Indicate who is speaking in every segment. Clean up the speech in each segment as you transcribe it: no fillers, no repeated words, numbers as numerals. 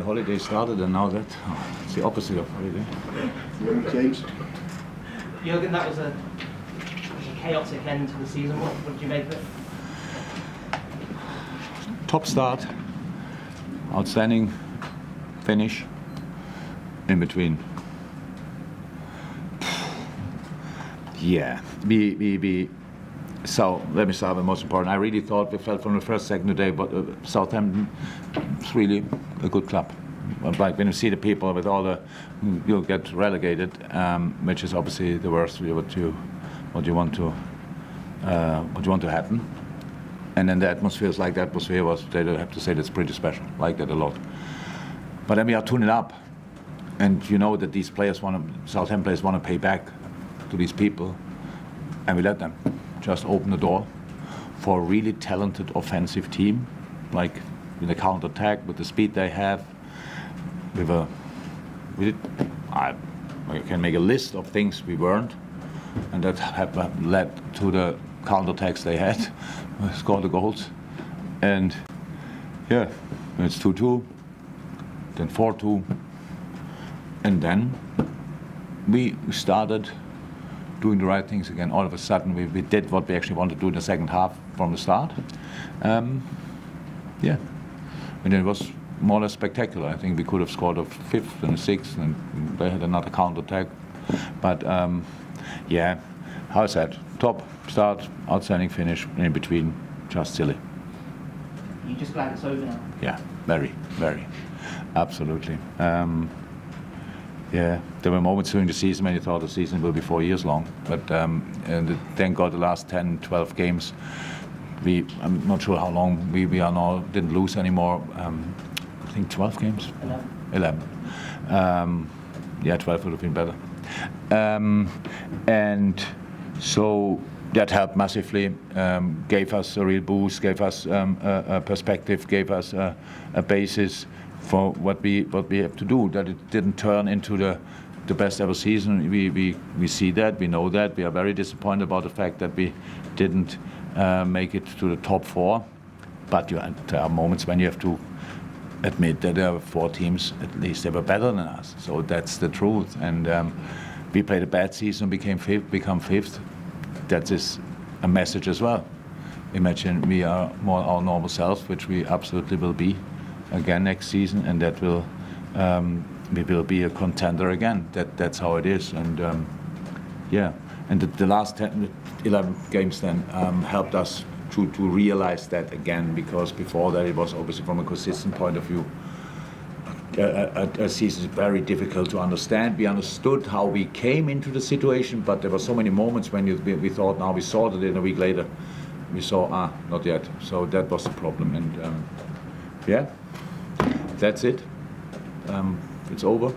Speaker 1: holiday started, and now it's the opposite of holiday.
Speaker 2: James?
Speaker 3: Jurgen, that was a chaotic end to the season. What did you make of it?
Speaker 1: Top start, outstanding finish, in between. Yeah, so let me start with the most important. I really thought we felt from the first second today, but Southampton is really a good club. Like when you see the people with all the, you'll get relegated, which is obviously the worst. What you want to happen. And then the atmosphere is like the atmosphere was. They have to say that's pretty special. Like that a lot. But then we are tuning up, and you know that these players Southampton players want to pay back to these people, and we let them just open the door for a really talented offensive team, like with the counter-attack, with the speed they have. I can make a list of things we weren't, and that led to the counter-attacks they had, scored the goals, and yeah, it's 2-2, then 4-2, and then we started doing the right things again. All of a sudden, we did what we actually wanted to do in the second half from the start. Yeah, and it was more or less spectacular. I think we could have scored a fifth and a sixth, and they had another counter-attack. But yeah, how is that? Top start, outstanding finish, in between, just silly.
Speaker 3: You just glad it's over now?
Speaker 1: Yeah, very, very, absolutely. Yeah, there were moments during the season when you thought the season will be 4 years long, but and thank God the last 10, 12 games, I'm not sure how long we are now, didn't lose anymore. I think 12 games? 11. Yeah, 12 would have been better. And so that helped massively, gave us a real boost, gave us a perspective, gave us a basis for what we have to do, that it didn't turn into the best ever season. We see that, we know that. We are very disappointed about the fact that we didn't make it to the top four. But there are moments when you have to admit that there are 4 teams, at least they were better than us. So that's the truth. And we played a bad season, become fifth. That is a message as well. Imagine we are more our normal selves, which we absolutely will be again next season, and that will we will be a contender again. That's how it is. And yeah, and the last 11 games then helped us to realize that again, because before that it was obviously from a consistent point of view a season is very difficult to understand. We understood how we came into the situation, but there were so many moments when we thought, now we sorted it, and a week later we saw, not yet. So that was the problem. And yeah, that's it. It's over,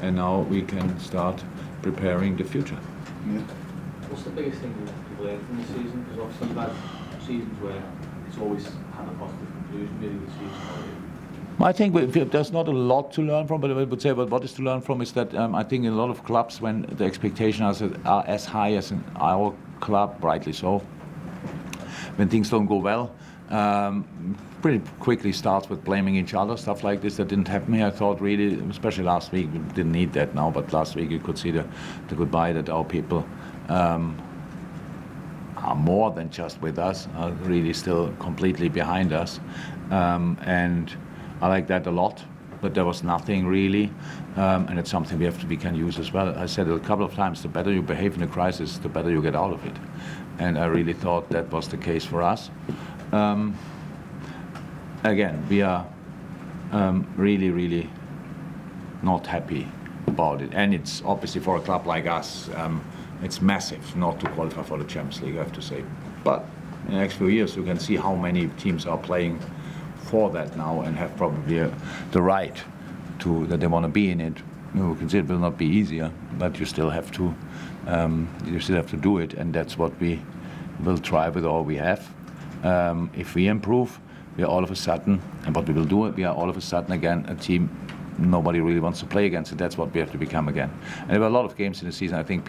Speaker 1: and now we can start preparing the future.
Speaker 2: Yeah.
Speaker 4: What's the biggest thing you've learned from this season? Because obviously you've had seasons where it's always had a positive conclusion, really, this season.
Speaker 1: I think there's not a lot to learn from, but I would say what is to learn from is that I think in a lot of clubs, when the expectations are as high as in our club, rightly so, when things don't go well, pretty quickly starts with blaming each other, stuff like this. That didn't happen here. I thought really, especially last week, we didn't need that now, but last week you could see the goodbye that our people are more than just with us, are really still completely behind us. And I like that a lot, but there was nothing really, and it's something we can use as well. I said it a couple of times, the better you behave in a crisis, the better you get out of it. And I really thought that was the case for us. Again, we are really, really not happy about it. And it's obviously for a club like us, it's massive not to qualify for the Champions League, I have to say. But in the next few years, you can see how many teams are playing for that now and have probably the right to that they want to be in it. You can see it will not be easier, but you still have to do it, and that's what we will try with all we have. If we improve, we are all of a sudden, and what we will do, we are all of a sudden again a team nobody really wants to play against, and that's what we have to become again. And there were a lot of games in the season, I think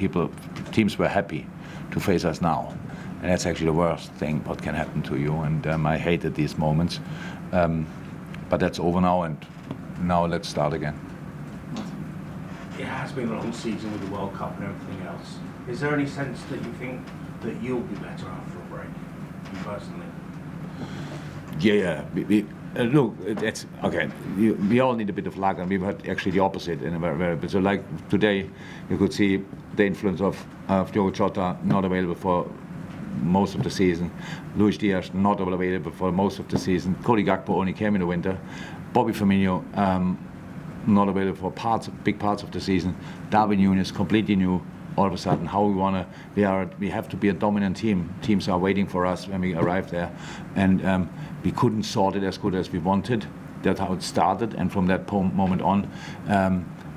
Speaker 1: teams were happy to face us now. And that's actually the worst thing what can happen to you, and I hated these moments. But that's over now, and now let's start again.
Speaker 2: It has been a long season with the World Cup and everything else. Is there any sense that you think that you'll be better after a break, you personally?
Speaker 1: Yeah. Look, it's okay. We all need a bit of luck, and we've had actually the opposite in a very bit. So, like today, you could see the influence of Diogo Jota not available for most of the season. Luis Diaz not available for most of the season. Cody Gakpo only came in the winter. Bobby Firmino not available for big parts of the season. Darwin Núñez completely new. All of a sudden, how we have to be a dominant team. Teams are waiting for us when we arrive there, and we couldn't sort it as good as we wanted. That's how it started, and from that moment on,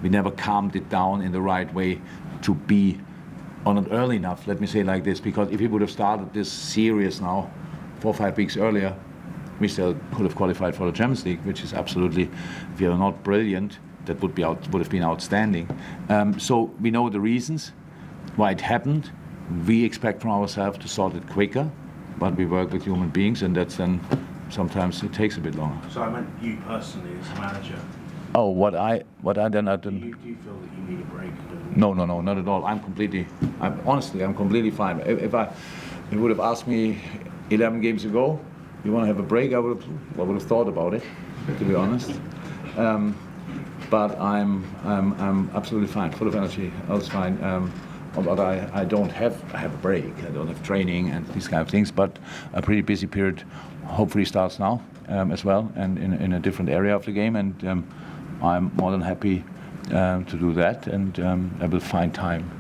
Speaker 1: we never calmed it down in the right way to be or not early enough. Let me say it like this, because if we would have started this series now 4 or 5 weeks earlier, we still could have qualified for the Champions League, which is absolutely, if we are not brilliant, that would have been outstanding. So we know the reasons why it happened. We expect from ourselves to sort it quicker, but we work with human beings, and that's then sometimes it takes a bit longer.
Speaker 2: So I meant you personally as a manager.
Speaker 1: Oh, what I then I
Speaker 2: Do
Speaker 1: didn't.
Speaker 2: you feel that you need a break?
Speaker 1: No, not at all. I'm completely fine. If you would have asked me 11 games ago, you want to have a break, I would have thought about it, to be honest. But I'm absolutely fine, full of energy. All's fine. But I have a break. I don't have training and these kind of things. But a pretty busy period hopefully starts now as well, and in a different area of the game. And I'm more than happy to do that. And I will find time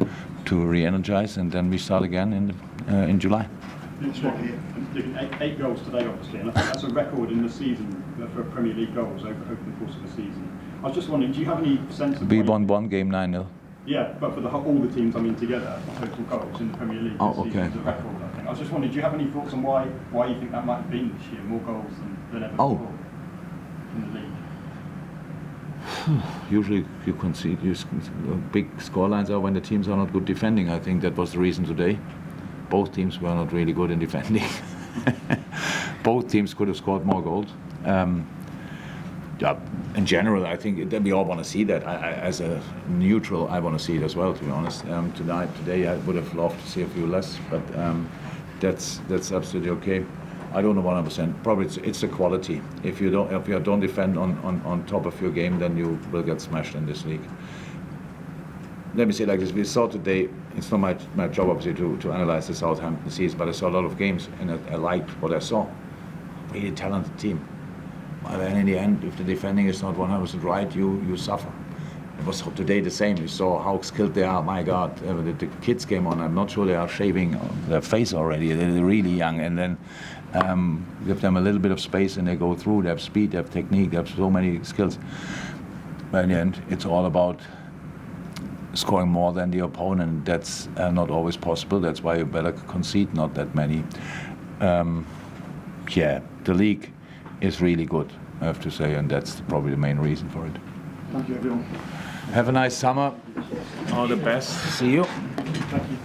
Speaker 1: to re-energize, and then we start again in July.
Speaker 5: Eight goals today, obviously, and I think that's a record in the season for Premier League goals over the course of the season. I was just wondering, do you have any sense of...
Speaker 1: We won one game 9-0.
Speaker 5: Yeah, but for all the teams, together, total goals in the Premier League this season is a record, I think. I was just wondering, do you have any thoughts on why you think that might have been this year, more goals than ever before in the league?
Speaker 1: Usually you concede. Big scorelines are when the teams are not good defending. I think that was the reason today. Both teams were not really good in defending. Both teams could have scored more goals. In general, I think that we all want to see that. As a neutral, I want to see it as well, to be honest. Today, I would have loved to see a few less, but that's absolutely okay. I don't know 100%. Probably it's the quality. If you don't defend on top of your game, then you will get smashed in this league. Let me say it like this: we saw today. It's not my job, obviously, to analyze the Southampton season, but I saw a lot of games, and I liked what I saw. Really talented team. But then in the end, if the defending is not 100% right, you suffer. It was today the same. You saw how skilled they are. My God, the kids came on. I'm not sure they are shaving their face already. They're really young, and then give them a little bit of space, and they go through. They have speed, they have technique, they have so many skills. But in the end, it's all about scoring more than the opponent. That's not always possible. That's why you better concede not that many. The league is really good, I have to say, and that's probably the main reason for it.
Speaker 5: Thank you, everyone.
Speaker 1: Have a nice summer. All the best. See you.
Speaker 5: Thank you.